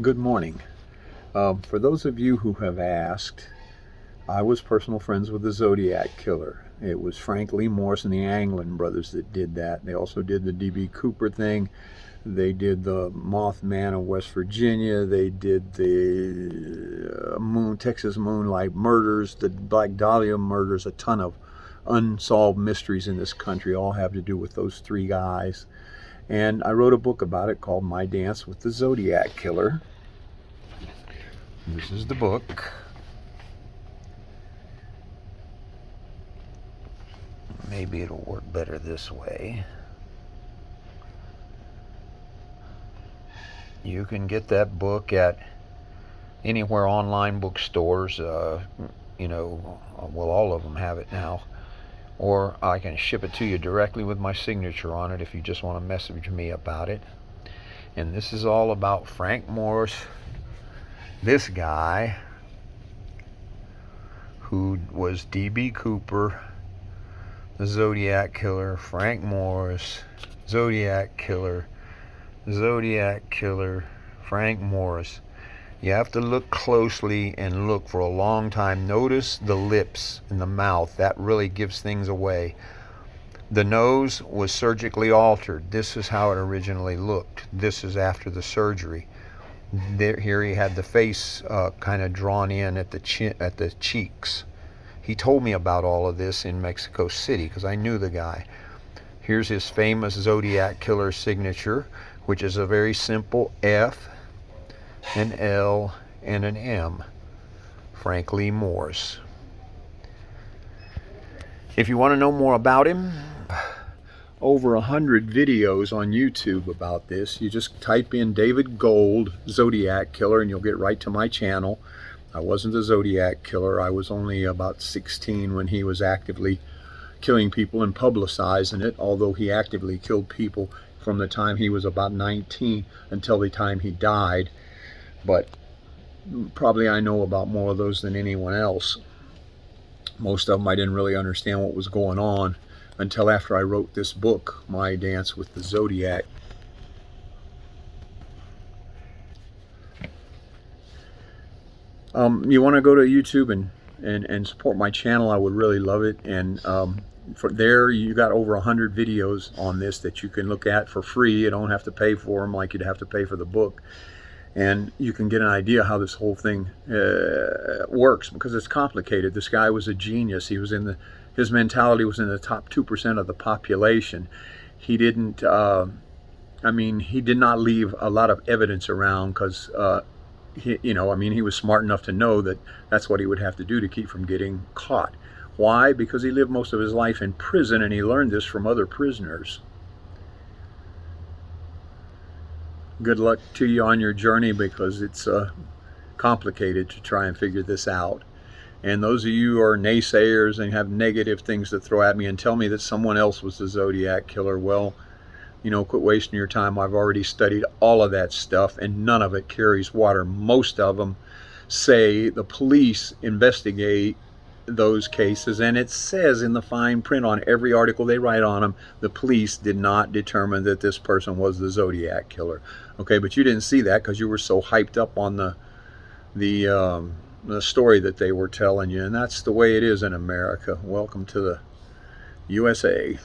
Good morning. For those of you who have asked, I was personal friends with the Zodiac killer. It was Frank Lee Morse and the Anglin brothers that did that. They also did the D.B. Cooper thing. They did the Mothman of West Virginia. They did the Texas Moonlight murders, the Black Dahlia murders, a ton of unsolved mysteries in this country, all have to do with those three guys. And I wrote a book about it called My Dance with the Zodiac Killer. This is the book. Maybe it'll work better this way. You can get that book at anywhere online bookstores. Well, all of them have it now. Or I can ship it to you directly with my signature on it if you just want to message me about it. And this is all about Frank Morse, this guy who was D.B. Cooper, the Zodiac killer, Frank Morse, Zodiac killer, Frank Morse. You have to look closely and look for a long time. Notice the lips and the mouth. That really gives things away. The nose was surgically altered. This is how it originally looked. This is after the surgery. Here he had the face kind of drawn in at the cheeks. He told me about all of this in Mexico City because I knew the guy. Here's his famous Zodiac killer signature, which is a very simple F, an L, and an M. Frank Lee Morse. If you want to know more about him, over 100 videos on YouTube about this. You just type in David Gold Zodiac Killer and you'll get right to my channel. I wasn't the Zodiac Killer. I was only about 16 when he was actively killing people and publicizing it, although he actively killed people from the time he was about 19 until the time he died. But probably I know about more of those than anyone else. Most of them I didn't really understand what was going on until after I wrote this book, My Dance with the Zodiac. You want to go to YouTube and support my channel, I would really love it. And for there, you got over 100 videos on this that you can look at for free. You don't have to pay for them like you'd have to pay for the book. And you can get an idea how this whole thing works, because it's complicated. This guy was a genius. He was his mentality was in the top 2% of the population. He didn't, he did not leave a lot of evidence around because, he was smart enough to know that that's what he would have to do to keep from getting caught. Why? Because he lived most of his life in prison and he learned this from other prisoners. Good luck to you on your journey, because it's complicated to try and figure this out. And those of you who are naysayers and have negative things to throw at me and tell me that someone else was the Zodiac killer, well, quit wasting your time. I've already studied all of that stuff and none of it carries water. Most of them say the police investigate those cases, and it says in the fine print on every article they write on them, the police did not determine that this person was the Zodiac killer. Okay, but you didn't see that because you were so hyped up on the story that they were telling you, and that's the way it is in America. Welcome to the USA.